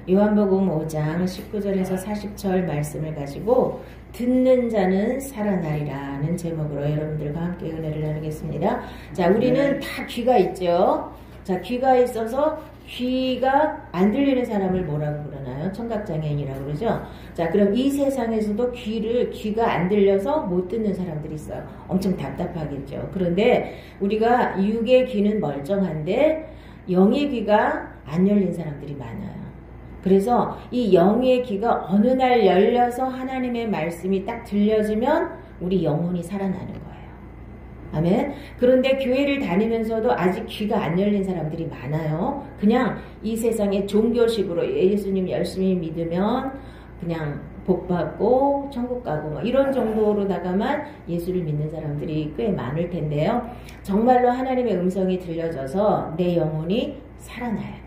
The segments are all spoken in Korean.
요한복음 5장 19절에서 40절 말씀을 가지고 듣는 자는 살아나리라는 제목으로 여러분들과 함께 은혜를 나누겠습니다. 자, 우리는 다 귀가 있죠. 자, 귀가 있어서 귀가 안 들리는 사람을 뭐라고 그러나요? 청각장애인이라고 그러죠. 자, 그럼 이 세상에서도 귀가 안 들려서 못 듣는 사람들이 있어요. 엄청 답답하겠죠. 그런데 우리가 육의 귀는 멀쩡한데 영의 귀가 안 열린 사람들이 많아요. 그래서 이 영의 귀가 어느 날 열려서 하나님의 말씀이 딱 들려지면 우리 영혼이 살아나는 거예요. 아멘. 그런데 교회를 다니면서도 아직 귀가 안 열린 사람들이 많아요. 그냥 이 세상의 종교식으로 예수님 열심히 믿으면 그냥 복 받고 천국 가고 뭐 이런 정도로다가만 예수를 믿는 사람들이 꽤 많을 텐데요. 정말로 하나님의 음성이 들려져서 내 영혼이 살아나야 돼요.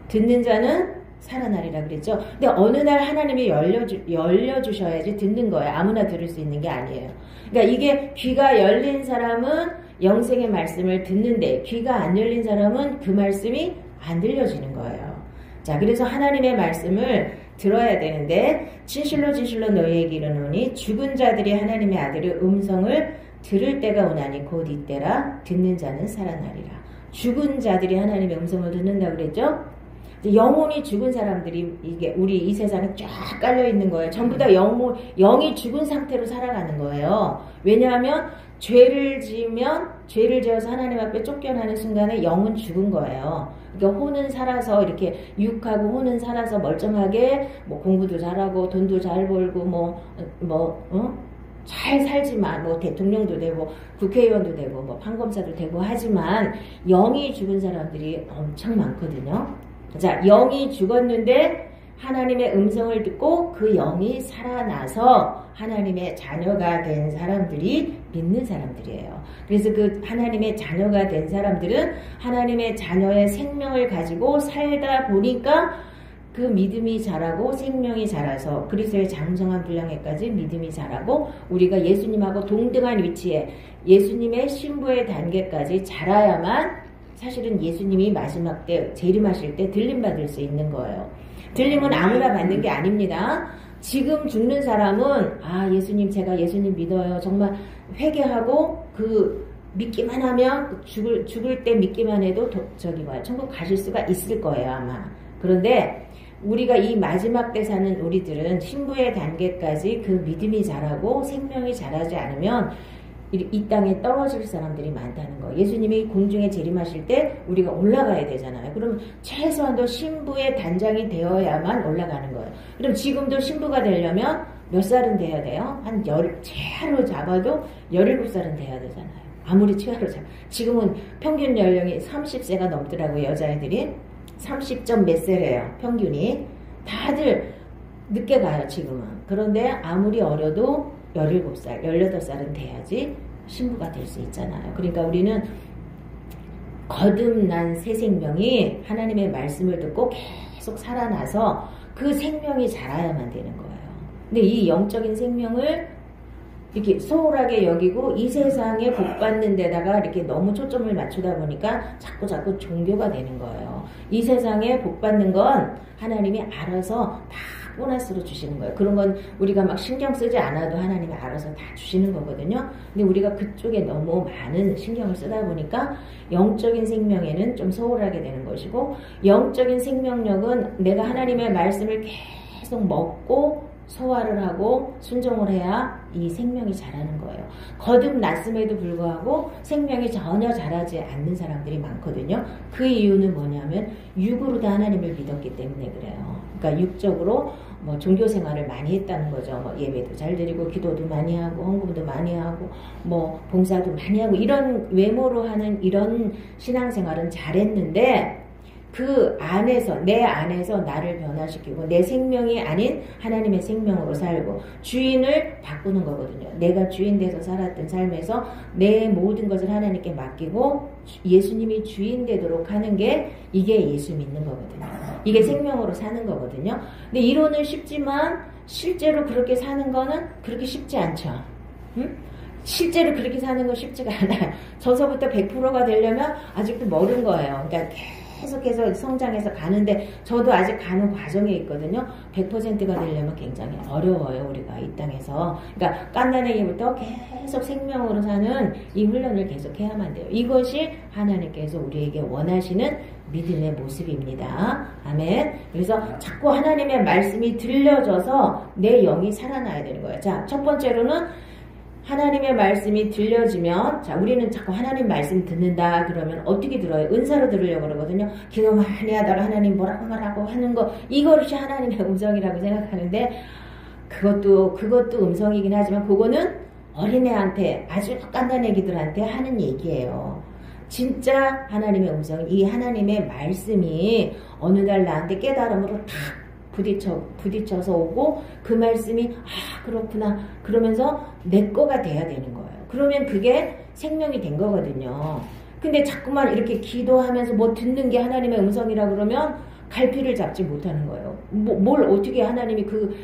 듣는 자는 살아나리라 그랬죠. 근데 어느 날 하나님이 열려주셔야지 듣는 거예요. 아무나 들을 수 있는 게 아니에요. 그러니까 이게 귀가 열린 사람은 영생의 말씀을 듣는데 귀가 안 열린 사람은 그 말씀이 안 들려지는 거예요. 자, 그래서 하나님의 말씀을 들어야 되는데 진실로 진실로 너희에게 이르노니 죽은 자들이 하나님의 아들의 음성을 들을 때가 오나니 곧 이때라. 듣는 자는 살아나리라. 죽은 자들이 하나님의 음성을 듣는다 그랬죠. 영혼이 죽은 사람들이 이게 우리 이 세상에 쫙 깔려 있는 거예요. 전부 다 영이 죽은 상태로 살아가는 거예요. 왜냐하면 죄를 지어서 하나님 앞에 쫓겨나는 순간에 영은 죽은 거예요. 그러니까 혼은 살아서 이렇게 육하고 혼은 살아서 멀쩡하게 뭐 공부도 잘하고 돈도 잘 벌고 잘 살지만 뭐 대통령도 되고 국회의원도 되고 뭐 판검사도 되고 하지만 영이 죽은 사람들이 엄청 많거든요. 자, 영이 죽었는데 하나님의 음성을 듣고 그 영이 살아나서 하나님의 자녀가 된 사람들이 믿는 사람들이에요. 그래서 그 하나님의 자녀가 된 사람들은 하나님의 자녀의 생명을 가지고 살다 보니까 그 믿음이 자라고 생명이 자라서 그리스도의 장성한 분량에까지 믿음이 자라고 우리가 예수님하고 동등한 위치에 예수님의 신부의 단계까지 자라야만 사실은 예수님이 마지막 때 재림하실 때 들림 받을 수 있는 거예요. 들림은 아무나 받는 게 아닙니다. 지금 죽는 사람은 예수님 제가 예수님 믿어요. 정말 회개하고 믿기만 하면 죽을 때 믿기만 해도 천국 가실 수가 있을 거예요 아마. 그런데 우리가 이 마지막 때 사는 우리들은 신부의 단계까지 그 믿음이 자라고 생명이 자라지 않으면 이 땅에 떨어질 사람들이 많다는 거예요. 예수님이 공중에 재림하실 때 우리가 올라가야 되잖아요. 그럼 최소한도 신부의 단장이 되어야만 올라가는 거예요. 그럼 지금도 신부가 되려면 몇 살은 돼야 돼요? 최하로 잡아도 17살은 돼야 되잖아요. 아무리 최하로 지금은 평균 연령이 30세가 넘더라고요. 여자애들이 30점 몇 세래요. 평균이. 다들 늦게 가요 지금은. 그런데 아무리 어려도 17살, 18살은 돼야지 신부가 될 수 있잖아요. 그러니까 우리는 거듭난 새 생명이 하나님의 말씀을 듣고 계속 살아나서 그 생명이 자라야만 되는 거예요. 근데 이 영적인 생명을 이렇게 소홀하게 여기고 이 세상에 복 받는 데다가 이렇게 너무 초점을 맞추다 보니까 자꾸 종교가 되는 거예요. 이 세상에 복 받는 건 하나님이 알아서 다 보너스로 주시는 거예요. 그런 건 우리가 막 신경 쓰지 않아도 하나님이 알아서 다 주시는 거거든요. 근데 우리가 그쪽에 너무 많은 신경을 쓰다 보니까 영적인 생명에는 좀 소홀하게 되는 것이고 영적인 생명력은 내가 하나님의 말씀을 계속 먹고 소화를 하고 순종을 해야 이 생명이 자라는 거예요. 거듭났음에도 불구하고 생명이 전혀 자라지 않는 사람들이 많거든요. 그 이유는 뭐냐면 육으로 다 하나님을 믿었기 때문에 그래요. 그러니까 육적으로 뭐 종교 생활을 많이 했다는 거죠. 뭐 예배도 잘 드리고 기도도 많이 하고 헌금도 많이 하고 뭐 봉사도 많이 하고 이런 외모로 하는 이런 신앙생활은 잘했는데 그 안에서 내 안에서 나를 변화시키고 내 생명이 아닌 하나님의 생명으로 살고 주인을 바꾸는 거거든요. 내가 주인 돼서 살았던 삶에서 내 모든 것을 하나님께 맡기고 예수님이 주인 되도록 하는 게 이게 예수 믿는 거거든요. 이게 생명으로 사는 거거든요. 근데 이론은 쉽지만 실제로 그렇게 사는 거는 그렇게 쉽지 않죠. 응? 실제로 그렇게 사는 건 쉽지가 않아요. 저서부터 100%가 되려면 아직도 멀은 거예요. 그러니까 계속해서 성장해서 가는데 저도 아직 가는 과정에 있거든요. 100%가 되려면 굉장히 어려워요. 우리가 이 땅에서. 그러니까 깐난애기부터 계속 생명으로 사는 이 훈련을 계속 해야만 돼요. 이것이 하나님께서 우리에게 원하시는 믿음의 모습입니다. 아멘. 그래서 자꾸 하나님의 말씀이 들려져서 내 영이 살아나야 되는 거예요. 자, 첫 번째로는 하나님의 말씀이 들려지면, 자, 우리는 자꾸 하나님 말씀 듣는다 그러면 어떻게 들어요? 은사로 들으려고 그러거든요. 기도 많이 하다가 하나님 뭐라고 말하고 하는 거, 이것이 하나님의 음성이라고 생각하는데, 그것도 음성이긴 하지만, 그거는 어린애한테, 아주 깐난 애기들한테 하는 얘기예요. 진짜 하나님의 음성, 이 하나님의 말씀이 어느 날 나한테 깨달음으로 탁 부딪혀서 오고 그 말씀이 그렇구나 그러면서 내 거가 돼야 되는 거예요. 그러면 그게 생명이 된 거거든요. 근데 자꾸만 이렇게 기도하면서 뭐 듣는 게 하나님의 음성이라 그러면 갈피를 잡지 못하는 거예요. 뭘 어떻게 하나님이 그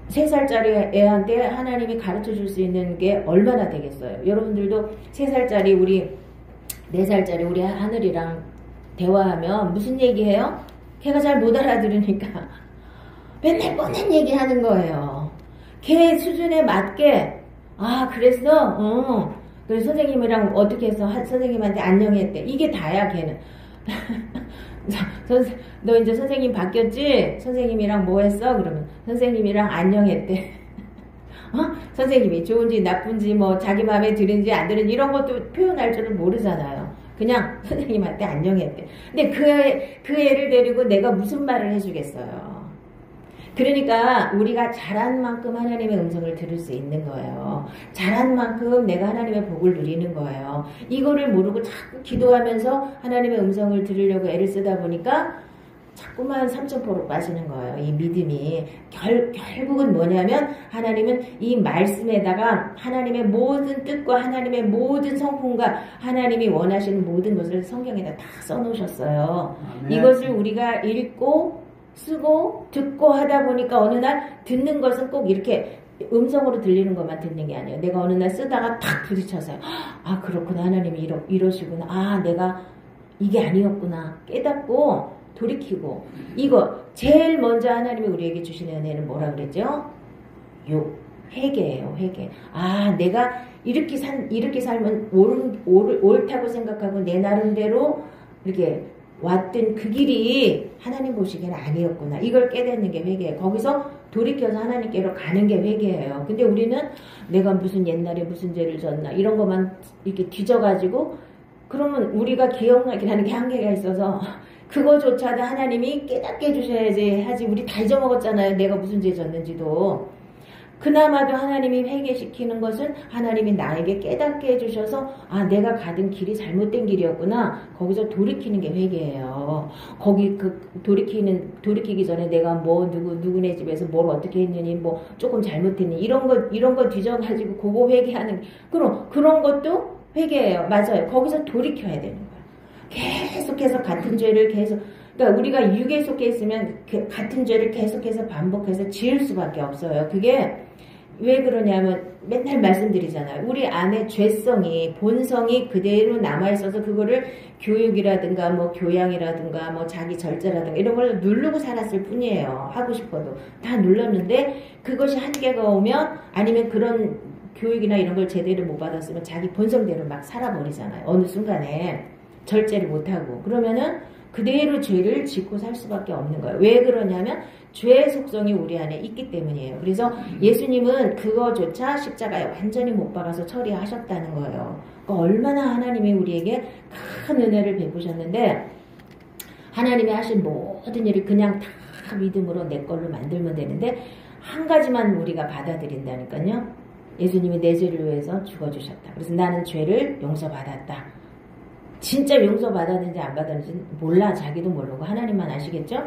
3살짜리 애한테 하나님이 가르쳐 줄 수 있는 게 얼마나 되겠어요. 여러분들도 3살짜리 우리 4살짜리 우리 하늘이랑 대화하면 무슨 얘기해요? 걔가 잘 못 알아들으니까 맨날 뻔한 얘기 하는 거예요. 걔 수준에 맞게 그랬어? 그래서 선생님이랑 어떻게 해서 선생님한테 안녕했대. 이게 다야 걔는. 너 이제 선생님 바뀌었지? 선생님이랑 뭐 했어? 그러면 선생님이랑 안녕했대. 선생님이 좋은지 나쁜지 뭐 자기 마음에 드는지 안 드는지 이런 것도 표현할 줄은 모르잖아요. 그냥 선생님한테 안녕했대. 근데 그 애를 데리고 내가 무슨 말을 해주겠어요. 그러니까 우리가 잘한 만큼 하나님의 음성을 들을 수 있는 거예요. 잘한 만큼 내가 하나님의 복을 누리는 거예요. 이거를 모르고 자꾸 기도하면서 하나님의 음성을 들으려고 애를 쓰다 보니까 자꾸만 삼천포로 빠지는 거예요. 이 믿음이. 결국은 뭐냐면 하나님은 이 말씀에다가 하나님의 모든 뜻과 하나님의 모든 성품과 하나님이 원하시는 모든 것을 성경에다 다 써놓으셨어요. 아멘. 이것을 우리가 읽고 쓰고 듣고 하다 보니까 어느 날 듣는 것은 꼭 이렇게 음성으로 들리는 것만 듣는 게 아니에요. 내가 어느 날 쓰다가 탁 부딪혀서요. 그렇구나. 하나님이 이러시구나. 내가 이게 아니었구나. 깨닫고 돌이키고. 이거 제일 먼저 하나님이 우리에게 주시는 은혜는 뭐라 그랬죠? 회개예요. 회개. 내가 이렇게 살면 옳다고 생각하고 내 나름대로 이렇게 왔던 그 길이 하나님 보시기에는 아니었구나. 이걸 깨닫는 게 회개예요. 거기서 돌이켜서 하나님께로 가는 게 회개예요. 근데 우리는 내가 무슨 옛날에 무슨 죄를 졌나 이런 것만 이렇게 뒤져가지고 그러면 우리가 기억나기라는 게 한계가 있어서 그거조차도 하나님이 깨닫게 해주셔야지 하지. 우리 다 잊어먹었잖아요. 내가 무슨 죄 졌는지도. 그나마도 하나님이 회개시키는 것은 하나님이 나에게 깨닫게 해주셔서 내가 가던 길이 잘못된 길이었구나. 거기서 돌이키는 게 회개예요. 거기 돌이키기 전에 내가 뭐 누구네 집에서 뭘 어떻게 했느니 뭐 조금 잘못했니 이런 거 뒤져가지고 그거 회개하는 그런 것도 회개예요. 맞아요. 거기서 돌이켜야 되는 거예요. 계속해서 같은 죄를 그러니까 우리가 육에 속해 있으면 같은 죄를 계속해서 반복해서 지을 수밖에 없어요. 그게 왜 그러냐면 맨날 말씀드리잖아요. 우리 안에 죄성이 본성이 그대로 남아있어서 그거를 교육이라든가 뭐 교양이라든가 뭐 자기 절제라든가 이런 걸 누르고 살았을 뿐이에요. 하고 싶어도 다 눌렀는데 그것이 한계가 오면 아니면 그런 교육이나 이런 걸 제대로 못 받았으면 자기 본성대로 막 살아버리잖아요. 어느 순간에 절제를 못하고 그러면은 그대로 죄를 짓고 살 수밖에 없는 거예요. 왜 그러냐면 죄의 속성이 우리 안에 있기 때문이에요. 그래서 예수님은 그거조차 십자가에 완전히 못 박아서 처리하셨다는 거예요. 그러니까 얼마나 하나님이 우리에게 큰 은혜를 베푸셨는데 하나님이 하신 모든 일을 그냥 다 믿음으로 내 걸로 만들면 되는데 한 가지만 우리가 받아들인다니까요. 예수님이 내 죄를 위해서 죽어주셨다. 그래서 나는 죄를 용서받았다. 진짜 용서받았는지 안 받았는지 몰라. 자기도 모르고 하나님만 아시겠죠?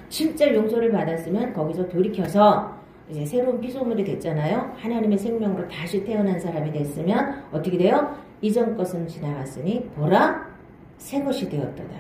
진짜 용서를 받았으면 거기서 돌이켜서 이제 새로운 피조물이 됐잖아요. 하나님의 생명으로 다시 태어난 사람이 됐으면 어떻게 돼요? 이전 것은 지나갔으니 보라 새 것이 되었도다.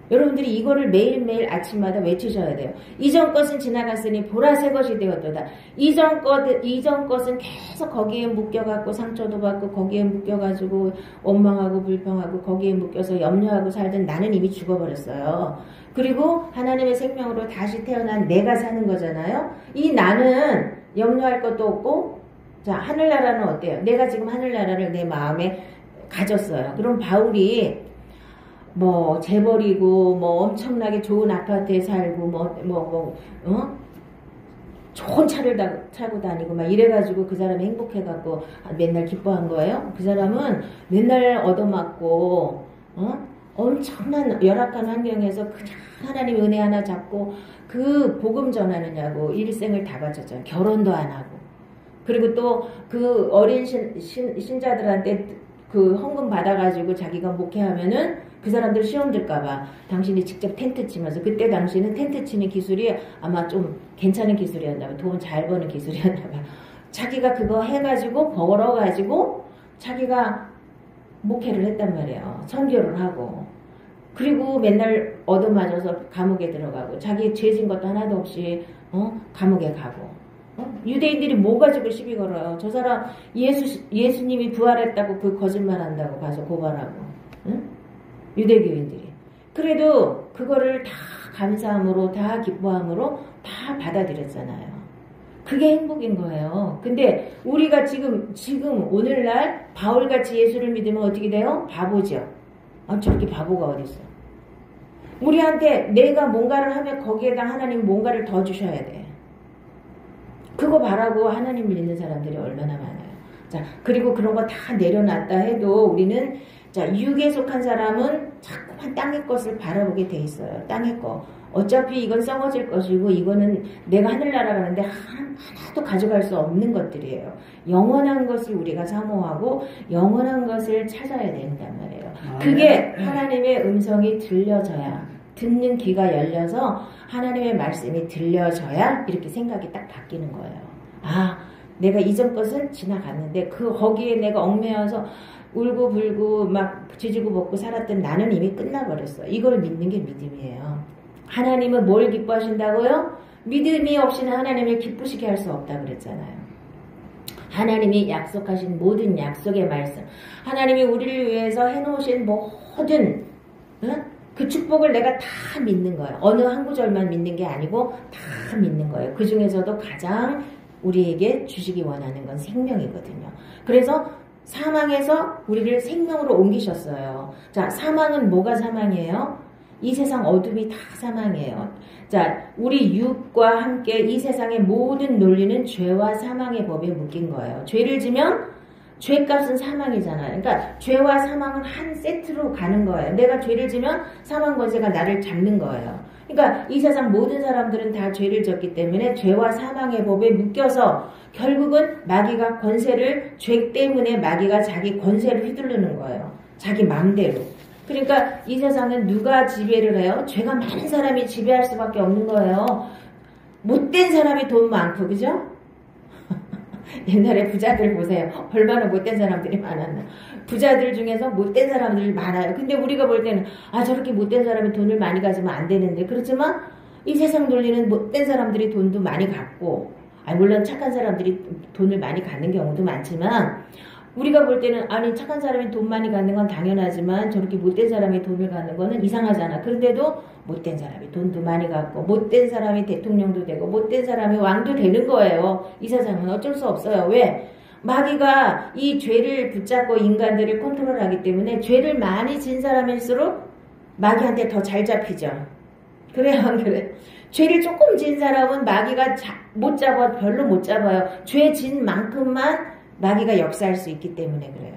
여러분들이 이거를 매일매일 아침마다 외치셔야 돼요. 이전 것은 지나갔으니 보라 새 것이 되었도다. 이전 것은 계속 거기에 묶여갖고 상처도 받고 거기에 묶여가지고 원망하고 불평하고 거기에 묶여서 염려하고 살던 나는 이미 죽어버렸어요. 그리고 하나님의 생명으로 다시 태어난 내가 사는 거잖아요. 이 나는 염려할 것도 없고, 자, 하늘나라는 어때요? 내가 지금 하늘나라를 내 마음에 가졌어요. 그럼 바울이 뭐 재벌이고 뭐 엄청나게 좋은 아파트에 살고 좋은 차를 타고 다니고 막 이래가지고 그 사람이 행복해갖고 맨날 기뻐한 거예요. 그 사람은 맨날 얻어맞고 엄청난 열악한 환경에서 그냥 하나님 은혜 하나 잡고 그 복음 전하느냐고 일생을 다 바쳤잖아요. 결혼도 안 하고. 그리고 또 그 어린 신자들한테 그 헌금 받아가지고 자기가 목회하면은 그 사람들 시험 들까봐 당신이 직접 텐트 치면서, 그때 당시는 텐트 치는 기술이 아마 좀 괜찮은 기술이었나봐. 돈 잘 버는 기술이었나봐. 자기가 그거 해가지고 벌어가지고 자기가 목회를 했단 말이에요. 선교를 하고. 그리고 맨날 얻어맞아서 감옥에 들어가고 자기 죄진 것도 하나도 없이 감옥에 가고. 유대인들이 뭐 가지고 시비 걸어요. 저 사람 예수님이 부활했다고 그 거짓말 한다고 가서 고발하고. 응? 유대교인들이. 그래도 그거를 다 감사함으로 다 기뻐함으로 다 받아들였잖아요. 그게 행복인 거예요. 근데 우리가 지금 오늘날 바울같이 예수를 믿으면 어떻게 돼요? 바보죠. 저렇게 바보가 어딨어. 우리한테 내가 뭔가를 하면 거기에다 하나님 뭔가를 더 주셔야 돼. 그거 바라고 하나님 믿는 사람들이 얼마나 많아요. 자, 그리고 그런 거 다 내려놨다 해도 우리는, 자, 육에 속한 사람은 자꾸만 땅의 것을 바라보게 돼 있어요. 땅의 거. 어차피 이건 썩어질 것이고 이거는 내가 하늘나라 가는데 하나도 가져갈 수 없는 것들이에요. 영원한 것을 우리가 사모하고 영원한 것을 찾아야 된단 말이에요. 그게 하나님의 음성이 들려져야, 듣는 귀가 열려서 하나님의 말씀이 들려져야 이렇게 생각이 딱 바뀌는 거예요. 내가 이전 것은 지나갔는데 거기에 내가 얽매여서 울고 불고 막 지지고 볶고 살았던 나는 이미 끝나버렸어. 이걸 믿는 게 믿음이에요. 하나님은 뭘 기뻐하신다고요? 믿음이 없이는 하나님을 기쁘시게 할 수 없다 그랬잖아요. 하나님이 약속하신 모든 약속의 말씀, 하나님이 우리를 위해서 해놓으신 모든 그 축복을 내가 다 믿는 거예요. 어느 한 구절만 믿는 게 아니고 다 믿는 거예요. 그 중에서도 가장 우리에게 주시기 원하는 건 생명이거든요. 그래서 사망에서 우리를 생명으로 옮기셨어요. 자, 사망은 뭐가 사망이에요? 이 세상 어둠이 다 사망이에요. 자, 우리 육과 함께 이 세상의 모든 논리는 죄와 사망의 법에 묶인 거예요. 죄를 지면 죄값은 사망이잖아요. 그러니까 죄와 사망은 한 세트로 가는 거예요. 내가 죄를 지면 사망 권세가 나를 잡는 거예요. 그러니까 이 세상 모든 사람들은 다 죄를 졌기 때문에 죄와 사망의 법에 묶여서 결국은 마귀가 권세를, 죄 때문에 마귀가 자기 권세를 휘두르는 거예요. 자기 마음대로. 그러니까 이 세상은 누가 지배를 해요? 죄가 많은 사람이 지배할 수밖에 없는 거예요. 못된 사람이 돈 많고, 그죠? 옛날에 부자들 보세요. 얼마나 못된 사람들이 많았나. 부자들 중에서 못된 사람들이 많아요. 근데 우리가 볼 때는 저렇게 못된 사람이 돈을 많이 가지면 안 되는데, 그렇지만 이 세상 논리는 못된 사람들이 돈도 많이 갖고, 물론 착한 사람들이 돈을 많이 갖는 경우도 많지만, 우리가 볼 때는 착한 사람이 돈 많이 갖는 건 당연하지만 저렇게 못된 사람이 돈을 갖는 거는 이상하잖아. 그런데도 못된 사람이 돈도 많이 갖고 못된 사람이 대통령도 되고 못된 사람이 왕도 되는 거예요. 이 세상은 어쩔 수 없어요. 왜? 마귀가 이 죄를 붙잡고 인간들을 컨트롤하기 때문에 죄를 많이 진 사람일수록 마귀한테 더 잘 잡히죠. 그래요, 안 그래? 죄를 조금 진 사람은 마귀가 못 잡아, 별로 못 잡아요. 죄 진 만큼만 마귀가 역사할 수 있기 때문에 그래요.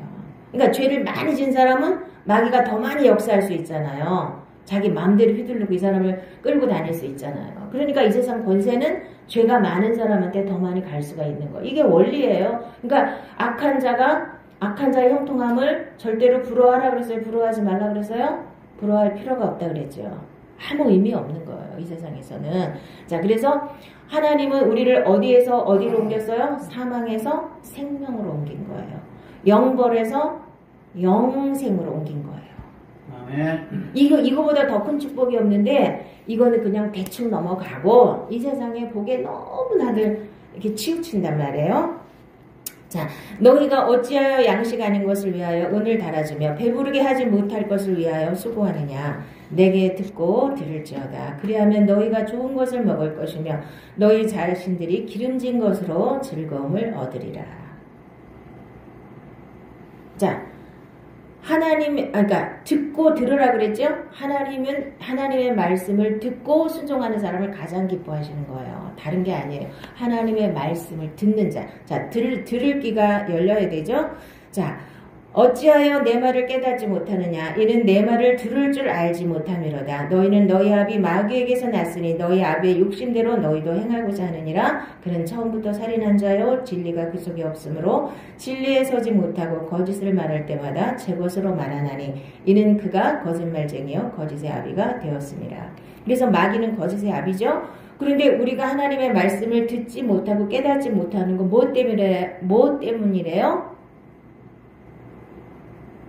그러니까 죄를 많이 진 사람은 마귀가 더 많이 역사할 수 있잖아요. 자기 마음대로 휘둘르고 이 사람을 끌고 다닐 수 있잖아요. 그러니까 이 세상 권세는 죄가 많은 사람한테 더 많이 갈 수가 있는 거. 이게 원리예요. 그러니까 악한 자의 형통함을 절대로 부러워하라 그랬어요? 부러워하지 말라 그랬어요? 부러워할 필요가 없다 그랬죠. 아무 의미 없는 거예요. 이 세상에서는. 자, 그래서 하나님은 우리를 어디에서 어디로 옮겼어요? 사망에서 생명으로 옮긴 거예요. 영벌에서 영생으로 옮긴 거예요. 이거보다 더 큰 축복이 없는데 이거는 그냥 대충 넘어가고 이 세상에 복에 너무나들 이렇게 치우친단 말이에요. 자, 너희가 어찌하여 양식 아닌 것을 위하여 은을 달아주며 배부르게 하지 못할 것을 위하여 수고하느냐. 내게 듣고 들을지어다. 그리하면 너희가 좋은 것을 먹을 것이며 너희 자신들이 기름진 것으로 즐거움을 얻으리라. 자, 그러니까 듣고 들으라 그랬죠? 하나님은 하나님의 말씀을 듣고 순종하는 사람을 가장 기뻐하시는 거예요. 다른 게 아니에요. 하나님의 말씀을 듣는 자. 자, 들을 귀가 열려야 되죠? 자, 어찌하여 내 말을 깨닫지 못하느냐? 이는 내 말을 들을 줄 알지 못함이로다. 너희는 너희 아비 마귀에게서 났으니 너희 아비의 욕심대로 너희도 행하고자 하느니라. 그는 처음부터 살인한 자요 진리가 그 속에 없으므로 진리에 서지 못하고 거짓을 말할 때마다 제 것으로 말하나니 이는 그가 거짓말쟁이요 거짓의 아비가 되었습니다. 그래서 마귀는 거짓의 아비죠. 그런데 우리가 하나님의 말씀을 듣지 못하고 깨닫지 못하는 건 뭐 때문이래요?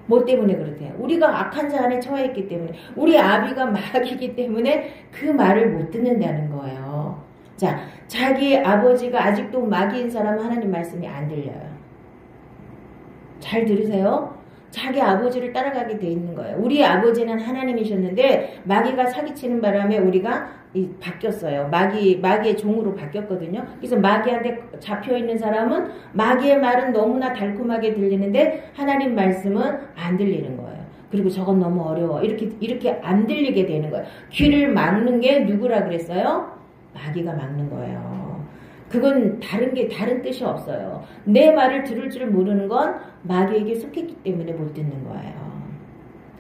뭐 때문에 그렇대요? 우리가 악한 자 안에 처해 있기 때문에, 우리 아비가 마귀이기 때문에 그 말을 못 듣는다는 거예요. 자, 자기 아버지가 아직도 마귀인 사람은 하나님 말씀이 안 들려요. 잘 들으세요? 자기 아버지를 따라가게 돼 있는 거예요. 우리 아버지는 하나님이셨는데 마귀가 사기치는 바람에 우리가 바뀌었어요. 마귀의 종으로 바뀌었거든요. 그래서 마귀한테 잡혀있는 사람은 마귀의 말은 너무나 달콤하게 들리는데 하나님 말씀은 안 들리는 거예요. 그리고 저건 너무 어려워. 이렇게 안 들리게 되는 거예요. 귀를 막는 게 누구라 그랬어요? 마귀가 막는 거예요. 그건 다른 뜻이 없어요. 내 말을 들을 줄 모르는 건 마귀에게 속했기 때문에 못 듣는 거예요.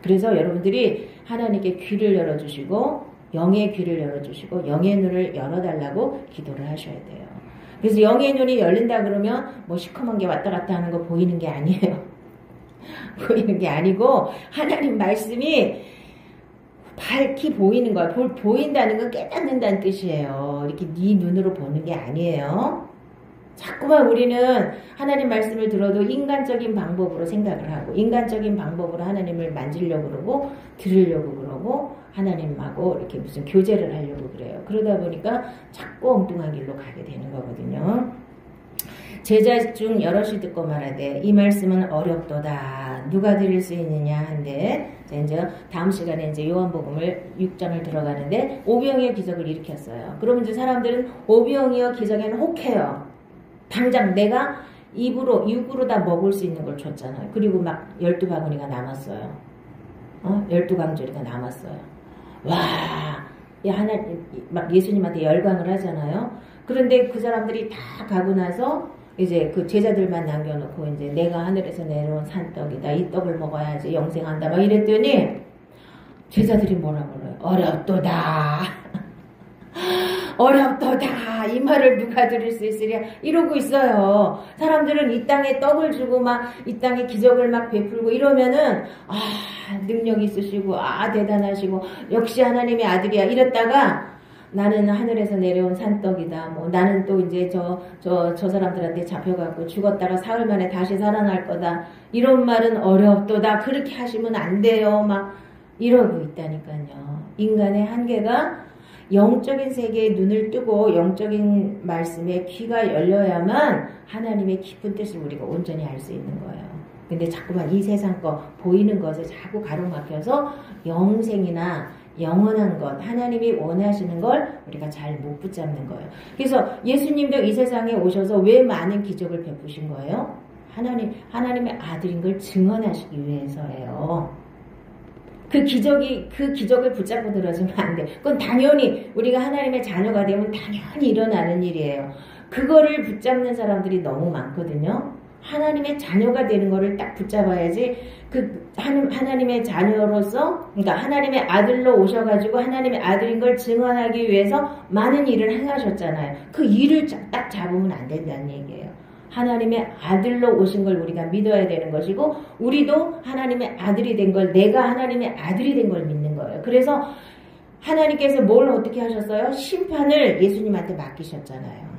그래서 여러분들이 하나님께 귀를 열어주시고 영의 귀를 열어주시고 영의 눈을 열어달라고 기도를 하셔야 돼요. 그래서 영의 눈이 열린다 그러면 뭐 시커먼 게 왔다 갔다 하는 거 보이는 게 아니에요. 보이는 게 아니고 하나님 말씀이 밝히 보이는 거야. 보인다는 건 깨닫는다는 뜻이에요. 이렇게 네 눈으로 보는 게 아니에요. 자꾸만 우리는 하나님 말씀을 들어도 인간적인 방법으로 생각을 하고 인간적인 방법으로 하나님을 만지려고 그러고 들으려고 그러고 하나님하고 이렇게 무슨 교제를 하려고 그래요. 그러다 보니까 자꾸 엉뚱한 길로 가게 되는 거거든요. 제자 중 여럿이 듣고 말하되 이 말씀은 어렵도다. 누가 들을 수 있느냐 한데 이제 다음 시간에 이제 요한복음을 6장을 들어가는데 오병이어 기적을 일으켰어요. 그러면 이제 사람들은 오병이어 기적에는 혹해요. 당장 내가 입으로 다 먹을 수 있는 걸 줬잖아요. 그리고 막 12바구니가 남았어요. 12강조리가 남았어요. 와, 막 예수님한테 열광을 하잖아요. 그런데 그 사람들이 다 가고 나서 이제 그 제자들만 남겨놓고 이제 내가 하늘에서 내려온 산떡이다. 이 떡을 먹어야지 영생한다. 막 이랬더니 제자들이 뭐라 그래요? 어렵도다. 어렵도다. 이 말을 누가 들을 수 있으랴. 이러고 있어요. 사람들은 이 땅에 떡을 주고 막 이 땅에 기적을 막 베풀고 이러면은 능력 있으시고 대단하시고 역시 하나님의 아들이야. 이랬다가 나는 하늘에서 내려온 산떡이다. 뭐 나는 또 이제 저 사람들한테 잡혀갖고 죽었다가 사흘 만에 다시 살아날 거다. 이런 말은 어렵도다. 그렇게 하시면 안 돼요. 막 이러고 있다니까요. 인간의 한계가 영적인 세계에 눈을 뜨고 영적인 말씀에 귀가 열려야만 하나님의 깊은 뜻을 우리가 온전히 알 수 있는 거예요. 근데 자꾸만 이 세상 거 보이는 것에 자꾸 가로막혀서 영생이나 영원한 것, 하나님이 원하시는 걸 우리가 잘 못 붙잡는 거예요. 그래서 예수님도 이 세상에 오셔서 왜 많은 기적을 베푸신 거예요? 하나님의 아들인 걸 증언하시기 위해서예요. 그 기적을 붙잡고 들어주면 안 돼. 그건 당연히 우리가 하나님의 자녀가 되면 당연히 일어나는 일이에요. 그거를 붙잡는 사람들이 너무 많거든요. 하나님의 자녀가 되는 거를 딱 붙잡아야지 하나님의 자녀로서 그러니까 하나님의 아들로 오셔가지고 하나님의 아들인 걸 증언하기 위해서 많은 일을 행하셨잖아요. 그 일을 딱 잡으면 안 된다는 얘기예요. 하나님의 아들로 오신 걸 우리가 믿어야 되는 것이고 우리도 하나님의 아들이 된 걸 내가 하나님의 아들이 된 걸 믿는 거예요. 그래서 하나님께서 뭘 어떻게 하셨어요? 심판을 예수님한테 맡기셨잖아요.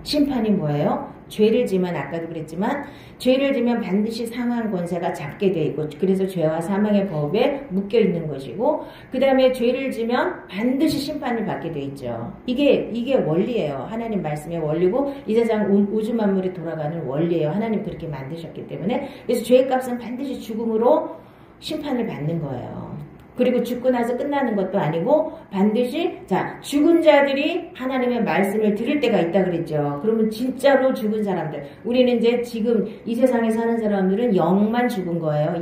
심판이 뭐예요? 죄를 지면 아까도 그랬지만 죄를 지면 반드시 상한 권세가 잡게 돼 있고 그래서 죄와 사망의 법에 묶여 있는 것이고 그 다음에 죄를 지면 반드시 심판을 받게 돼 있죠. 이게 원리예요. 하나님 말씀의 원리고 이 세상 우주 만물이 돌아가는 원리예요. 하나님 그렇게 만드셨기 때문에 그래서 죄의 값은 반드시 죽음으로 심판을 받는 거예요. 그리고 죽고 나서 끝나는 것도 아니고 반드시 죽은 자들이 하나님의 말씀을 들을 때가 있다 그랬죠. 그러면 진짜로 죽은 사람들 우리는 이제 지금 이 세상에 사는 사람들은 영만 죽은 거예요.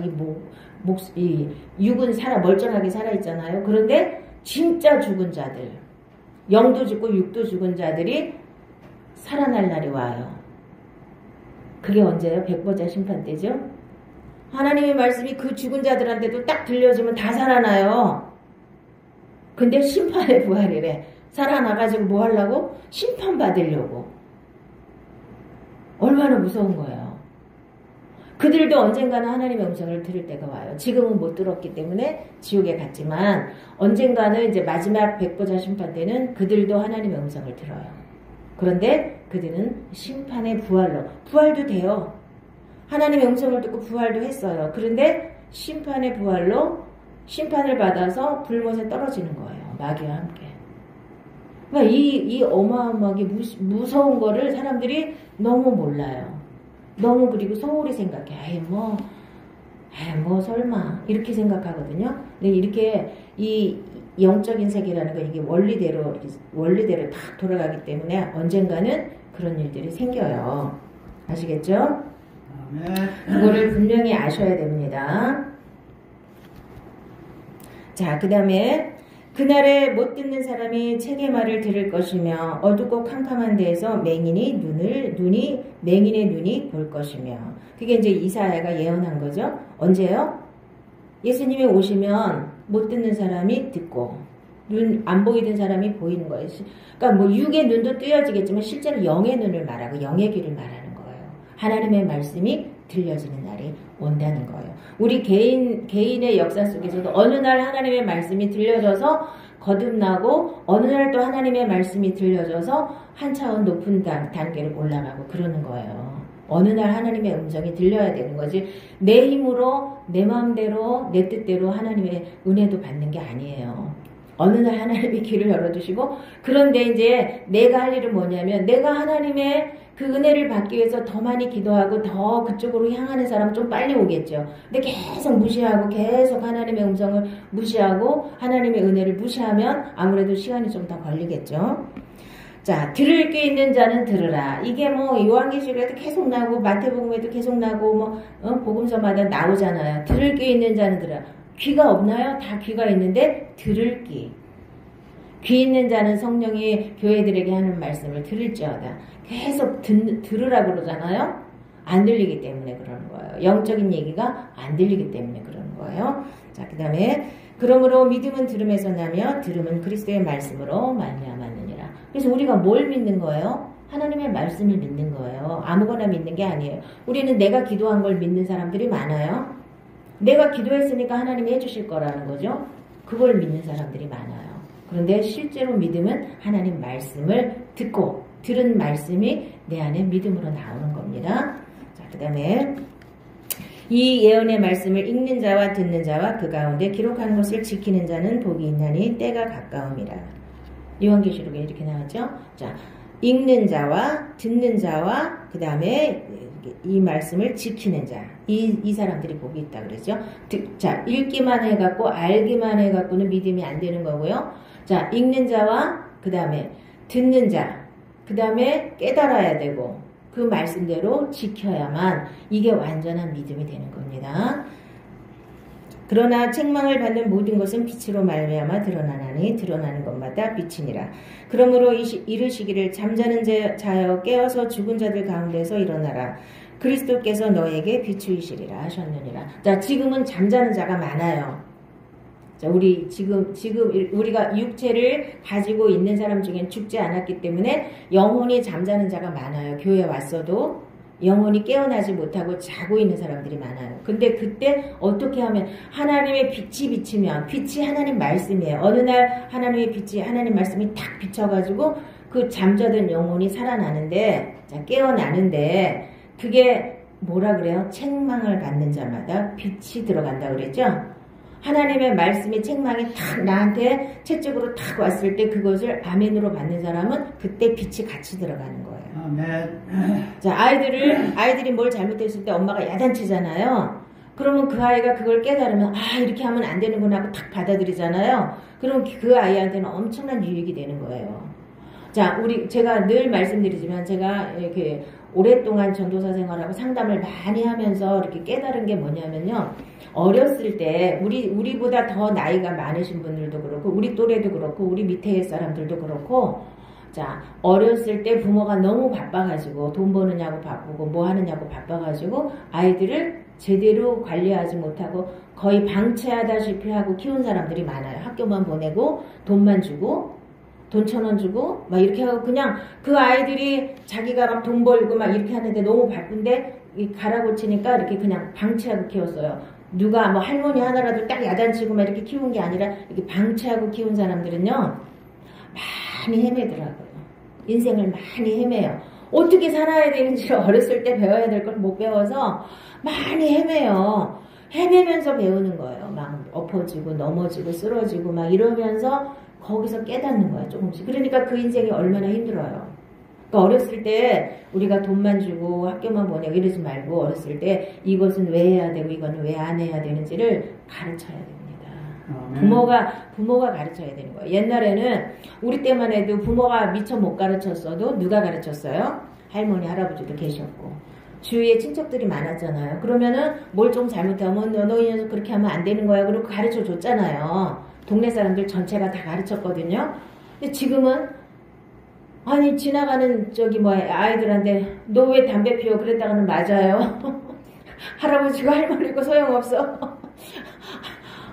이 육은 멀쩡하게 살아있잖아요. 그런데 진짜 죽은 자들 영도 죽고 육도 죽은 자들이 살아날 날이 와요. 그게 언제예요? 백보자 심판 때죠. 하나님의 말씀이 그 죽은 자들한테도 딱 들려주면 다 살아나요. 근데 심판의 부활이래. 살아나가지고 뭐 하려고? 심판받으려고. 얼마나 무서운 거예요. 그들도 언젠가는 하나님의 음성을 들을 때가 와요. 지금은 못 들었기 때문에 지옥에 갔지만 언젠가는 이제 마지막 백보자 심판 때는 그들도 하나님의 음성을 들어요. 그런데 그들은 심판의 부활도 돼요. 하나님의 음성을 듣고 부활도 했어요. 그런데 심판의 부활로 심판을 받아서 불못에 떨어지는 거예요. 마귀와 함께. 그러니까 이 어마어마하게 무서운 거를 사람들이 너무 몰라요. 너무 그리고 소홀히 생각해. 뭐 설마 이렇게 생각하거든요. 근데 이렇게 이 영적인 세계라는 거 이게 원리대로 딱 돌아가기 때문에 언젠가는 그런 일들이 생겨요. 아시겠죠? 그거를 분명히 아셔야 됩니다. 자, 그 다음에 그날에 못 듣는 사람이 책의 말을 들을 것이며 어둡고 캄캄한 데에서 맹인의 눈이 볼 것이며 그게 이제 이사야가 예언한 거죠. 언제요? 예수님이 오시면 못 듣는 사람이 듣고 눈 안 보이던 사람이 보이는 거예요. 그러니까 뭐 육의 눈도 뜨여지겠지만 실제로 영의 눈을 말하고 영의 귀를 말하는 하나님의 말씀이 들려지는 날이 온다는 거예요. 우리 개인의 역사 속에서도 어느 날 하나님의 말씀이 들려져서 거듭나고 어느 날 또 하나님의 말씀이 들려져서 한 차원 높은 단계를 올라가고 그러는 거예요. 어느 날 하나님의 음성이 들려야 되는 거지 내 힘으로 내 마음대로 내 뜻대로 하나님의 은혜도 받는 게 아니에요. 어느 날 하나님이 길을 열어주시고 그런데 이제 내가 할 일은 뭐냐면 내가 하나님의 그 은혜를 받기 위해서 더 많이 기도하고 더 그쪽으로 향하는 사람 좀 빨리 오겠죠. 근데 계속 무시하고 계속 하나님의 음성을 무시하고 하나님의 은혜를 무시하면 아무래도 시간이 좀 더 걸리겠죠. 자, 들을 게 있는 자는 들으라. 이게 뭐 요한계시록에도 계속 나오고 마태복음에도 계속 나오고 복음서마다 나오잖아요. 들을 게 있는 자는 들으라. 귀가 없나요? 다 귀가 있는데 들을 귀. 귀 있는 자는 성령이 교회들에게 하는 말씀을 들을지어다. 계속 들으라고 그러잖아요. 안 들리기 때문에 그러는 거예요. 영적인 얘기가 안 들리기 때문에 그러는 거예요. 자, 그 다음에 그러므로 믿음은 들음에서 나며 들음은 그리스도의 말씀으로 말미암았느니라. 그래서 우리가 뭘 믿는 거예요? 하나님의 말씀을 믿는 거예요. 아무거나 믿는 게 아니에요. 우리는 내가 기도한 걸 믿는 사람들이 많아요. 내가 기도했으니까 하나님이 해주실 거라는 거죠. 그걸 믿는 사람들이 많아요. 그런데 실제로 믿음은 하나님 말씀을 듣고 들은 말씀이 내 안에 믿음으로 나오는 겁니다. 자, 그 다음에 이 예언의 말씀을 읽는 자와 듣는 자와 그 가운데 기록한 것을 지키는 자는 복이 있나니 때가 가까움이라. 요한계시록에 이렇게 나왔죠. 자, 읽는 자와 듣는 자와 그 다음에 이 말씀을 지키는 자, 이 사람들이 복이 있다 그러죠. 자, 읽기만 해갖고 알기만 해갖고는 믿음이 안 되는 거고요. 자, 읽는 자와 그 다음에 듣는 자, 그 다음에 깨달아야 되고 그 말씀대로 지켜야만 이게 완전한 믿음이 되는 겁니다. 그러나 책망을 받는 모든 것은 빛으로 말미암아 드러나나니 드러나는 것마다 빛이니라. 그러므로 이르시기를 잠자는 자여 깨어서 죽은 자들 가운데서 일어나라. 그리스도께서 너에게 비추이시리라 하셨느니라. 자, 지금은 잠자는 자가 많아요. 자, 지금 우리가 육체를 가지고 있는 사람 중엔 죽지 않았기 때문에 영혼이 잠자는 자가 많아요. 교회에 왔어도 영혼이 깨어나지 못하고 자고 있는 사람들이 많아요. 근데 그때 어떻게 하면 하나님의 빛이 비치면 빛이 하나님 말씀이에요. 어느 날 하나님의 빛이 하나님 말씀이 탁 비쳐가지고 그 잠자던 영혼이 살아나는데 자 깨어나는데 그게 뭐라 그래요? 책망을 받는 자마다 빛이 들어간다 그랬죠? 하나님의 말씀이 책망이 탁 나한테 채찍으로 탁 왔을 때 그것을 아멘으로 받는 사람은 그때 빛이 같이 들어가는 거예요. 아멘. 자, 아이들이 뭘 잘못했을 때 엄마가 야단치잖아요. 그러면 그 아이가 그걸 깨달으면 아 이렇게 하면 안 되는구나 하고 탁 받아들이잖아요. 그럼 그 아이한테는 엄청난 유익이 되는 거예요. 자, 제가 늘 말씀드리지만 제가 이렇게 오랫동안 전도사 생활하고 상담을 많이 하면서 이렇게 깨달은 게 뭐냐면요. 어렸을 때 우리보다 더 나이가 많으신 분들도 그렇고 우리 또래도 그렇고 우리 밑에 사람들도 그렇고 자 어렸을 때 부모가 너무 바빠가지고 돈 버느냐고 바쁘고 뭐 하느냐고 바빠가지고 아이들을 제대로 관리하지 못하고 거의 방치하다시피 하고 키운 사람들이 많아요. 학교만 보내고 돈만 주고 돈 1,000원 주고 막 이렇게 하고 그냥 그 아이들이 자기가 막 돈 벌고 막 이렇게 하는데 너무 바쁜데 가라고 치니까 이렇게 그냥 방치하고 키웠어요. 누가 뭐 할머니 하나라도 딱 야단치고 막 이렇게 키운 게 아니라 이렇게 방치하고 키운 사람들은요 많이 헤매더라고요. 인생을 많이 헤매요. 어떻게 살아야 되는지를 어렸을 때 배워야 될 걸 못 배워서 많이 헤매요. 헤매면서 배우는 거예요. 막 엎어지고 넘어지고 쓰러지고 막 이러면서 거기서 깨닫는 거야 조금씩. 그러니까 그 인생이 얼마나 힘들어요. 그러니까 어렸을 때 우리가 돈만 주고 학교만 보내고 이러지 말고 어렸을 때 이것은 왜 해야 되고 이거는 왜 안 해야 되는지를 가르쳐야 됩니다. 부모가 가르쳐야 되는 거예요. 옛날에는 우리 때만 해도 부모가 미처 못 가르쳤어도 누가 가르쳤어요? 할머니 할아버지도 계셨고 주위에 친척들이 많았잖아요. 그러면은 뭘 좀 잘못하면 너 이 녀석 그렇게 하면 안 되는 거야 그러고 가르쳐 줬잖아요. 동네 사람들 전체가 다 가르쳤거든요. 근데 지금은 아니 지나가는 아이들한테 너 왜 담배 피워 그랬다가는 맞아요. 할아버지고 할머니고 소용없어.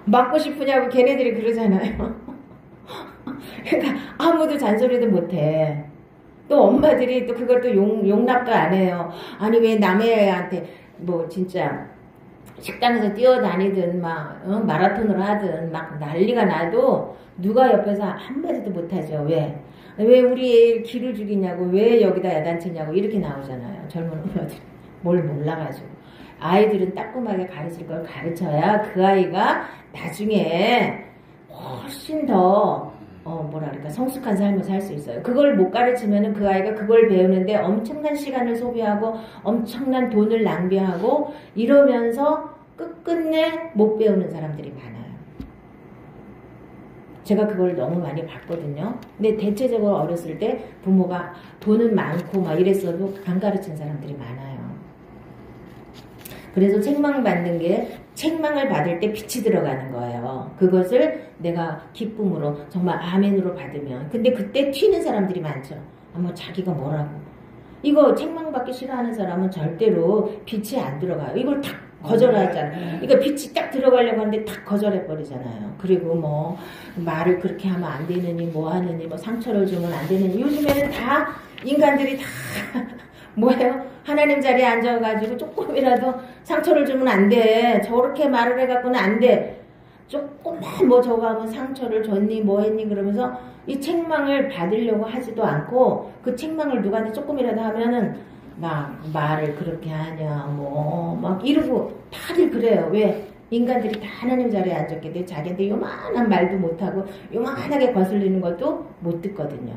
맞고 싶으냐고 걔네들이 그러잖아요. 그러니까 아무도 잔소리도 못해. 또 엄마들이 또 그걸 또 용납도 안 해요. 아니 왜 남의 애한테 뭐 진짜 식당에서 뛰어다니든 막 마라톤을 하든 막 난리가 나도 누가 옆에서 한마디도 못하죠. 왜 우리 애 기를 죽이냐고 왜 여기다 야단치냐고 이렇게 나오잖아요. 젊은 엄마들이 뭘 몰라가지고. 아이들은 따끔하게 가르칠 걸 가르쳐야 그 아이가 나중에 훨씬 더 성숙한 삶을 살 수 있어요. 그걸 못 가르치면은 그 아이가 그걸 배우는데 엄청난 시간을 소비하고 엄청난 돈을 낭비하고 이러면서 끝끝내 못 배우는 사람들이 많아요. 제가 그걸 너무 많이 봤거든요. 근데 대체적으로 어렸을 때 부모가 돈은 많고 막 이랬어도 안 가르친 사람들이 많아요. 그래서 책망받는 게 책망을 받을 때 빛이 들어가는 거예요. 그것을 내가 기쁨으로 정말 아멘으로 받으면. 근데 그때 튀는 사람들이 많죠. 자기가 뭐라고. 이거 책망받기 싫어하는 사람은 절대로 빛이 안 들어가요. 이걸 탁 거절하잖아요. 그러니까 빛이 딱 들어가려고 하는데 탁 거절해버리잖아요. 그리고 뭐 말을 그렇게 하면 안 되느니 뭐 하느니 뭐 상처를 주면 안 되느니 요즘에는 다 인간들이 다 뭐예요? 하나님 자리에 앉아가지고 조금이라도 상처를 주면 안 돼. 저렇게 말을 해갖고는 안 돼. 조금만 뭐 저거 하면 상처를 줬니 뭐 했니 그러면서 이 책망을 받으려고 하지도 않고 그 책망을 누구한테 조금이라도 하면은 막 말을 그렇게 하냐 뭐 막 이러고 다들 그래요. 왜? 인간들이 다 하나님 자리에 앉았기 때문에 자기한테 요만한 말도 못하고 요만하게 거슬리는 것도 못 듣거든요.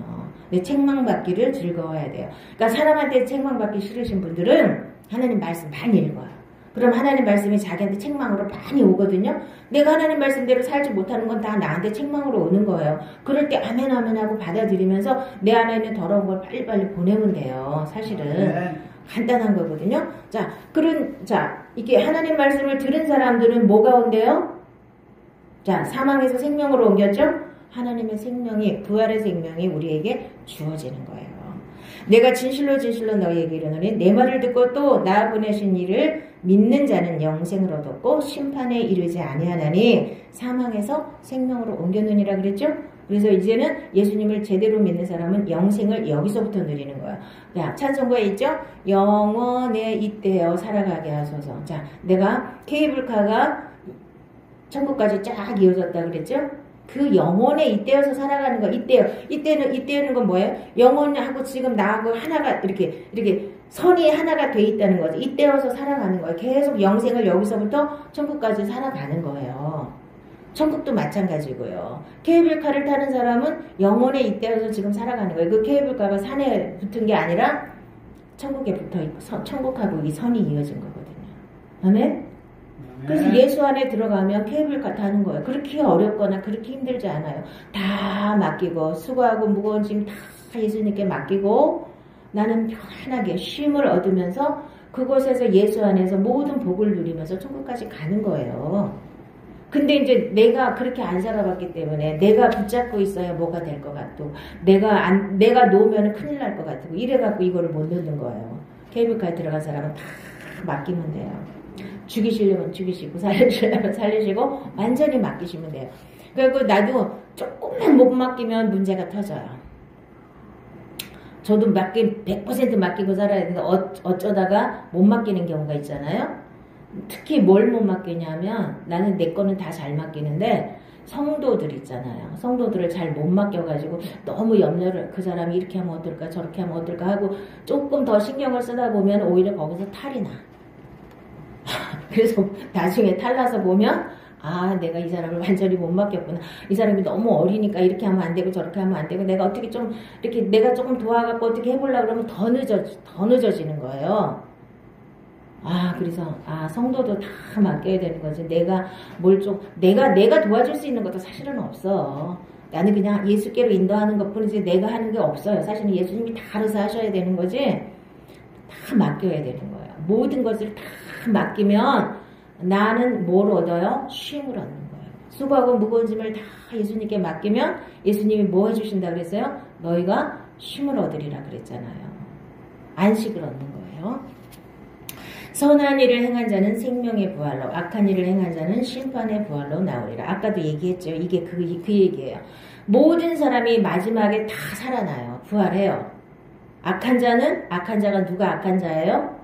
근데 책망받기를 즐거워야 돼요. 그러니까 사람한테 책망받기 싫으신 분들은 하나님 말씀 많이 읽어요. 그럼 하나님 말씀이 자기한테 책망으로 많이 오거든요. 내가 하나님 말씀대로 살지 못하는 건 다 나한테 책망으로 오는 거예요. 그럴 때 아멘 아멘 하고 받아들이면서 내 안에 있는 더러운 걸 빨리빨리 보내면 돼요. 사실은 간단한 거거든요. 자, 이게 하나님 말씀을 들은 사람들은 뭐가 온대요? 자, 사망에서 생명으로 옮겼죠? 하나님의 생명이, 부활의 생명이 우리에게 주어지는 거예요. 내가 진실로 너희에게 이르노니 내 말을 듣고 또 나 보내신 이를 믿는 자는 영생을 얻었고 심판에 이르지 아니하나니 사망에서 생명으로 옮겼느니라 그랬죠? 그래서 이제는 예수님을 제대로 믿는 사람은 영생을 여기서부터 누리는 거야. 야, 찬송가에 있죠? 영원에 이때여 살아가게 하소서. 자, 내가 케이블카가 천국까지 쫙 이어졌다 그랬죠? 그 영혼의 이때여서 살아가는 거. 이때는 건 뭐예요? 영혼하고 지금 나하고 하나가 이렇게 선이 하나가 돼 있다는 거죠. 이때여서 살아가는 거예요. 계속 영생을 여기서부터 천국까지 살아가는 거예요. 천국도 마찬가지고요. 케이블카를 타는 사람은 영혼의 이때여서 지금 살아가는 거예요. 그 케이블카가 산에 붙은 게 아니라 천국에 붙어 있고 천국하고 이 선이 이어진 거거든요. 아멘? 그래서 예수 안에 들어가면 케이블카 타는 거예요. 그렇게 어렵거나 그렇게 힘들지 않아요. 다 맡기고 수고하고 무거운 짐 다 예수님께 맡기고 나는 편안하게 쉼을 얻으면서 그곳에서 예수 안에서 모든 복을 누리면서 천국까지 가는 거예요. 근데 이제 내가 그렇게 안 살아봤기 때문에 내가 붙잡고 있어야 뭐가 될 것 같고 내가 놓으면 큰일 날 것 같고 이래갖고 이거를 못 놓는 거예요. 케이블카에 들어간 사람은 다 맡기면 돼요. 죽이시려면 죽이시고 살리시려면 살리시고 완전히 맡기시면 돼요. 그리고 나도 조금만 못 맡기면 문제가 터져요. 저도 100% 맡기고 살아야 되는데 어쩌다가 못 맡기는 경우가 있잖아요. 특히 뭘 못 맡기냐면 나는 내 거는 다 잘 맡기는데 성도들 있잖아요. 성도들을 잘 못 맡겨가지고 너무 염려를 그 사람이 이렇게 하면 어떨까 저렇게 하면 어떨까 하고 조금 더 신경을 쓰다 보면 오히려 거기서 탈이 나. 그래서 나중에 탈나서 보면 아 내가 이 사람을 완전히 못 맡겼구나. 이 사람이 너무 어리니까 이렇게 하면 안 되고 저렇게 하면 안 되고 내가 어떻게 좀 이렇게 내가 조금 도와갖고 어떻게 해보려고 그러면 더 늦어지는 거예요. 그래서 성도도 다 맡겨야 되는 거지. 내가 도와줄 수 있는 것도 사실은 없어. 나는 그냥 예수께로 인도하는 것뿐이지 내가 하는 게 없어요. 사실은 예수님이 다 알아서 하셔야 되는 거지. 다 맡겨야 되는 거예요. 모든 것을 다 맡기면 나는 뭘 얻어요? 쉼을 얻는 거예요. 수고하고 무거운 짐을 다 예수님께 맡기면 예수님이 뭐 해주신다 그랬어요? 너희가 쉼을 얻으리라 그랬잖아요. 안식을 얻는 거예요. 선한 일을 행한 자는 생명의 부활로, 악한 일을 행한 자는 심판의 부활로 나오리라. 아까도 얘기했죠. 이게 그 얘기예요. 모든 사람이 마지막에 다 살아나요. 부활해요. 악한 자가 누가 악한 자예요?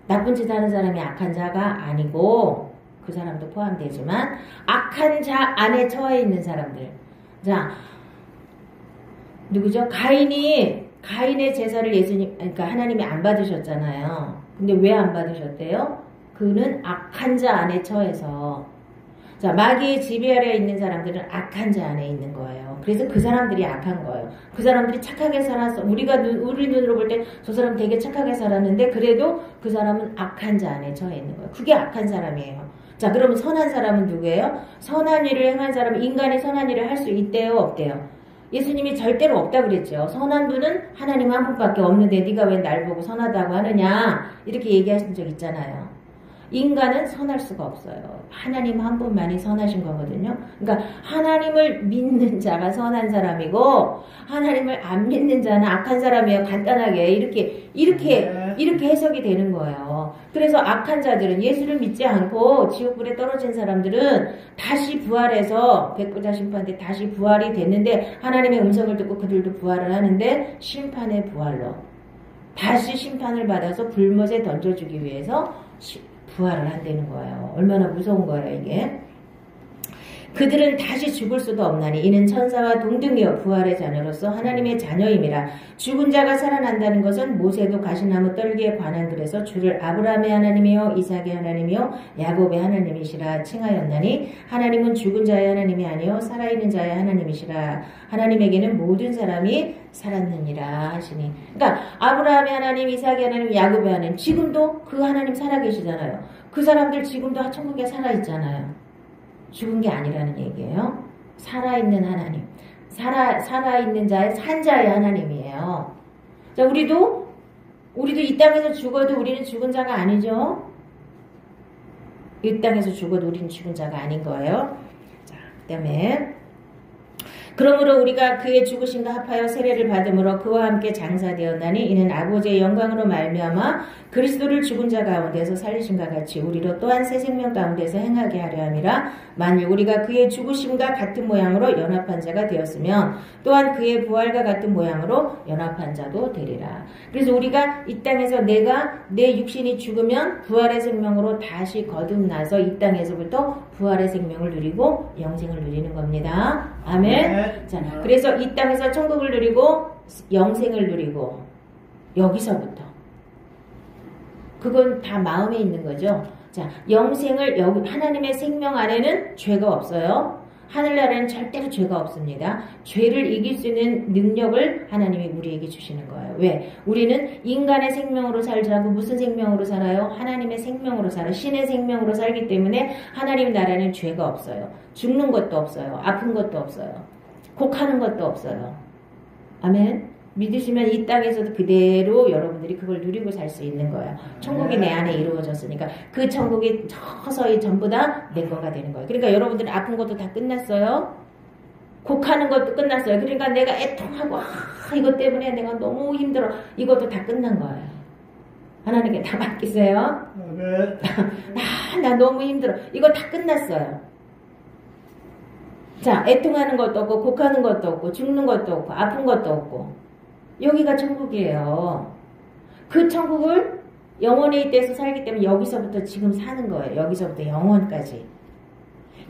나쁜 짓 하는 사람이 악한 자가 아니고 그 사람도 포함되지만 악한 자 안에 처해 있는 사람들. 자, 누구죠? 가인의 제사를 그러니까 하나님이 안 받으셨잖아요. 근데 왜 안 받으셨대요? 그는 악한 자 안에 처해서. 자, 마귀의 지배 아래에 있는 사람들은 악한 자 안에 있는 거예요. 그래서 그 사람들이 악한 거예요. 그 사람들이 착하게 살았어. 우리 눈으로 볼 때 저 사람 되게 착하게 살았는데 그래도 그 사람은 악한 자 안에 처해 있는 거예요. 그게 악한 사람이에요. 자, 그러면 선한 사람은 누구예요? 선한 일을 행한 사람은 인간이 선한 일을 할 수 있대요, 없대요? 예수님이 절대로 없다 그랬죠. 선한 분은 하나님 한 분밖에 없는데 네가 왜 날 보고 선하다고 하느냐 이렇게 얘기하신 적 있잖아요. 인간은 선할 수가 없어요. 하나님 한 분만이 선하신 거거든요. 그러니까 하나님을 믿는 자가 선한 사람이고 하나님을 안 믿는 자는 악한 사람이에요. 간단하게 이렇게 해석이 되는 거예요. 그래서 악한 자들은 예수를 믿지 않고 지옥불에 떨어진 사람들은 다시 부활해서 백부자 심판 때 다시 부활이 됐는데 하나님의 음성을 듣고 그들도 부활을 하는데 심판의 부활로 다시 심판을 받아서 불못에 던져주기 위해서 부활을 한다는 거예요. 얼마나 무서운 거예요, 이게. 그들은 다시 죽을 수도 없나니 이는 천사와 동등이요 부활의 자녀로서 하나님의 자녀임이라. 죽은 자가 살아난다는 것은 모세도 가시나무 떨기에 관한 글에서 주를 아브라함의 하나님이요 이삭의 하나님이요 야곱의 하나님이시라 칭하였나니 하나님은 죽은 자의 하나님이 아니요 살아있는 자의 하나님이시라. 하나님에게는 모든 사람이 살았느니라 하시니. 그러니까 아브라함의 하나님, 이삭의 하나님, 야곱의 하나님, 지금도 그 하나님 살아계시잖아요. 그 사람들 지금도 천국에 살아있잖아요. 죽은 게 아니라는 얘기예요. 살아있는 하나님. 살아있는 자의 산자의 하나님이에요. 자, 우리도 이 땅에서 죽어도 우리는 죽은 자가 아니죠. 이 땅에서 죽어도 우리는 죽은 자가 아닌 거예요. 자, 그 다음에 그러므로 우리가 그의 죽으심과 합하여 세례를 받음으로 그와 함께 장사되었나니 이는 아버지의 영광으로 말미암아 그리스도를 죽은 자 가운데서 살리심과 같이 우리로 또한 새 생명 가운데서 행하게 하려 함이라. 만일 우리가 그의 죽으심과 같은 모양으로 연합한 자가 되었으면 또한 그의 부활과 같은 모양으로 연합한 자도 되리라. 그래서 우리가 이 땅에서 내 육신이 죽으면 부활의 생명으로 다시 거듭나서 이 땅에서부터 부활의 생명을 누리고 영생을 누리는 겁니다. 아멘. 자, 그래서 이 땅에서 천국을 누리고 영생을 누리고 여기서부터 그건 다 마음에 있는 거죠. 자, 영생을 여기 하나님의 생명 안에는 죄가 없어요. 하늘나라에는 절대로 죄가 없습니다. 죄를 이길 수 있는 능력을 하나님이 우리에게 주시는 거예요. 왜? 우리는 인간의 생명으로 살지 않고 무슨 생명으로 살아요? 하나님의 생명으로 살아요. 신의 생명으로 살기 때문에 하나님 나라에는 죄가 없어요. 죽는 것도 없어요. 아픈 것도 없어요. 곡하는 것도 없어요. 아멘. 믿으시면 이 땅에서도 그대로 여러분들이 그걸 누리고 살 수 있는 거예요. 천국이 내 안에 이루어졌으니까 그 천국이 서서히 전부 다 내 거가 되는 거예요. 그러니까 여러분들 아픈 것도 다 끝났어요. 곡하는 것도 끝났어요. 그러니까 내가 애통하고 이것 때문에 내가 너무 힘들어. 이것도 다 끝난 거예요. 하나님께 다 맡기세요. 나 너무 힘들어. 이거 다 끝났어요. 자, 애통하는 것도 없고 곡하는 것도 없고 죽는 것도 없고 아픈 것도 없고 여기가 천국이에요. 그 천국을 영원에 있대서 살기 때문에 여기서부터 지금 사는 거예요. 여기서부터 영원까지.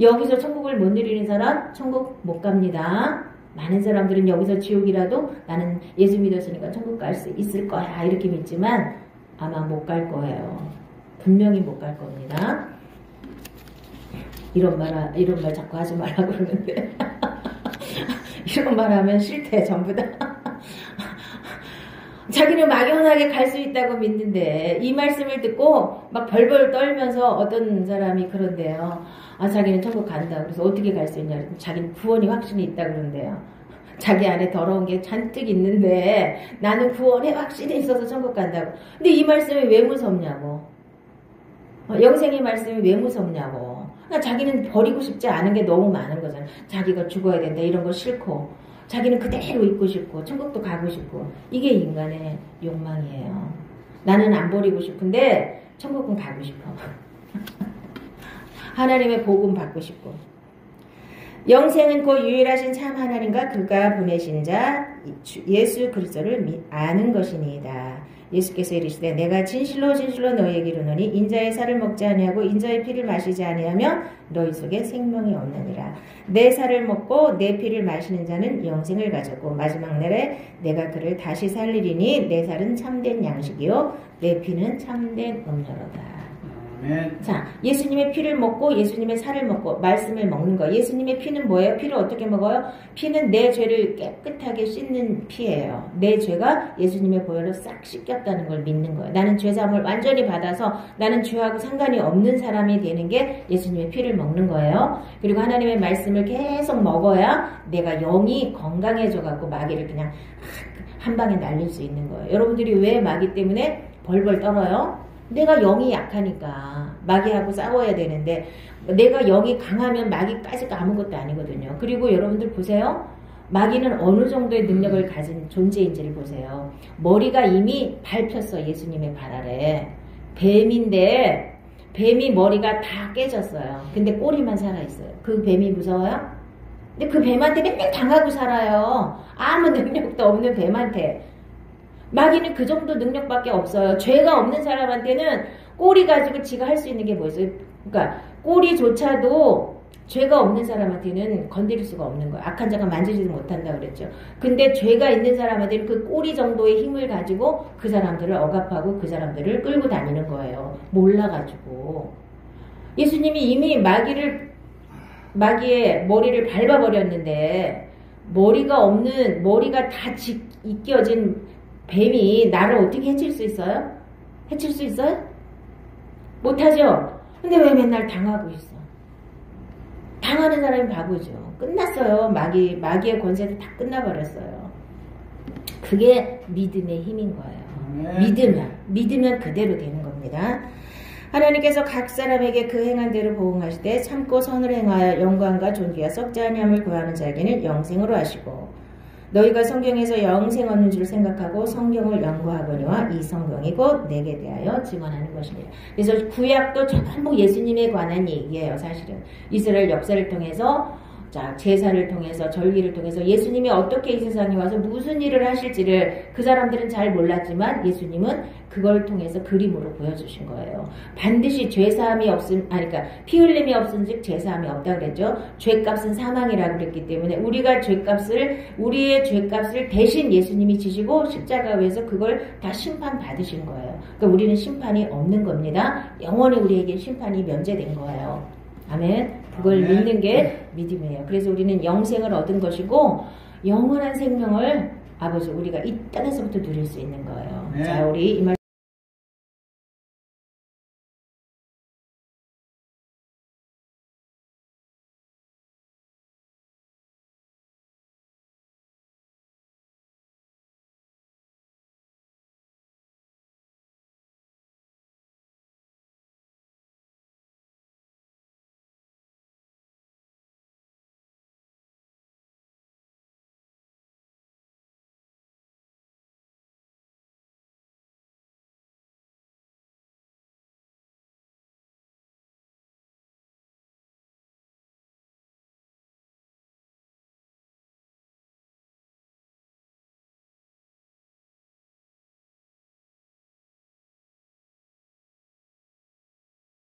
여기서 천국을 못 누리는 사람 천국 못 갑니다. 많은 사람들은 여기서 지옥이라도 나는 예수 믿었으니까 천국 갈 수 있을 거야 이렇게 믿지만 아마 못 갈 거예요. 분명히 못 갈 겁니다. 이런 말 자꾸 하지 말라고 그러는데 이런 말 하면 싫대 전부 다. 자기는 막연하게 갈 수 있다고 믿는데 이 말씀을 듣고 막 벌벌 떨면서 어떤 사람이 그런데요. 자기는 천국 간다. 그래서 어떻게 갈 수 있냐. 자기는 구원이 확신이 있다 그런데요. 자기 안에 더러운 게 잔뜩 있는데 나는 구원에 확신이 있어서 천국 간다고. 근데 이 말씀이 왜 무섭냐고. 영생의 말씀이 왜 무섭냐고. 그러니까 자기는 버리고 싶지 않은 게 너무 많은 거잖아요. 자기가 죽어야 된다 이런 거 싫고 자기는 그대로 있고 싶고 천국도 가고 싶고 이게 인간의 욕망이에요. 나는 안 버리고 싶은데 천국은 가고 싶어. 하나님의 복음 받고 싶고 영생은 곧 유일하신 참 하나님과 그가 보내신 자 예수 그리스도를 아는 것이니이다. 예수께서 이르시되 내가 진실로 진실로 너희에게 이르노니 인자의 살을 먹지 아니하고 인자의 피를 마시지 아니하면 너희 속에 생명이 없느니라. 내 살을 먹고 내 피를 마시는 자는 영생을 가졌고 마지막 날에 내가 그를 다시 살리리니 내 살은 참된 양식이요 내 피는 참된 음료로다. 자, 예수님의 피를 먹고 예수님의 살을 먹고 말씀을 먹는 거. 예수님의 피는 뭐예요? 피를 어떻게 먹어요? 피는 내 죄를 깨끗하게 씻는 피예요. 내 죄가 예수님의 보혈로 싹 씻겼다는 걸 믿는 거예요. 나는 죄사함을 완전히 받아서 나는 죄하고 상관이 없는 사람이 되는 게 예수님의 피를 먹는 거예요. 그리고 하나님의 말씀을 계속 먹어야 내가 영이 건강해져 갖고 마귀를 그냥 한 방에 날릴 수 있는 거예요. 여러분들이 왜 마귀 때문에 벌벌 떨어요? 내가 영이 약하니까 마귀하고 싸워야 되는데 내가 영이 강하면 마귀까지가 아무것도 아니거든요. 그리고 여러분들 보세요. 마귀는 어느 정도의 능력을 가진 존재인지를 보세요. 머리가 이미 밟혔어. 예수님의 발 아래. 뱀인데 뱀이 머리가 다 깨졌어요. 근데 꼬리만 살아있어요. 그 뱀이 무서워요? 근데 그 뱀한테 맨날 당하고 살아요. 아무 능력도 없는 뱀한테. 마귀는 그 정도 능력밖에 없어요. 죄가 없는 사람한테는 꼬리 가지고 지가 할 수 있는 게 뭐 있어요? 그러니까 꼬리조차도 죄가 없는 사람한테는 건드릴 수가 없는 거예요. 악한 자가 만지지도 못한다고 그랬죠. 근데 죄가 있는 사람한테는 그 꼬리 정도의 힘을 가지고 그 사람들을 억압하고 그 사람들을 끌고 다니는 거예요. 몰라가지고. 예수님이 이미 마귀의 머리를 밟아버렸는데 머리가 다 이겨진 뱀이 나를 어떻게 해칠 수 있어요? 해칠 수 있어요? 못하죠? 근데 왜 맨날 당하고 있어? 당하는 사람이 바보죠. 끝났어요. 마귀의 권세도 다 끝나버렸어요. 그게 믿음의 힘인 거예요. 믿으면 그대로 되는 겁니다. 하나님께서 각 사람에게 그 행한 대로 보응하시되 참고 선을 행하여 영광과 존귀와 썩지 아니함을 구하는 자에게는 영생으로 하시고 너희가 성경에서 영생 얻는 줄 생각하고 성경을 연구하거니와 이 성경이 곧 내게 대하여 증언하는 것입니다. 그래서 구약도 전부 예수님에 관한 얘기예요. 사실은 이스라엘 역사를 통해서 제사를 통해서 절기를 통해서 예수님이 어떻게 이 세상에 와서 무슨 일을 하실지를 그 사람들은 잘 몰랐지만 예수님은 그걸 통해서 그림으로 보여주신 거예요. 반드시 죄사함이 그러니까 피 흘림이 없은즉 죄사함이 없다 그랬죠. 죄값은 사망이라고 그랬기 때문에 우리의 죄값을 대신 예수님이 지시고 십자가 위에서 그걸 다 심판 받으신 거예요. 그러니까 우리는 심판이 없는 겁니다. 영원히 우리에게 심판이 면제된 거예요. 아멘. 그걸 믿는 게 믿음이에요. 그래서 우리는 영생을 얻은 것이고 영원한 생명을 아버지 우리가 이 땅에서부터 누릴 수 있는 거예요. 자, 우리 이 말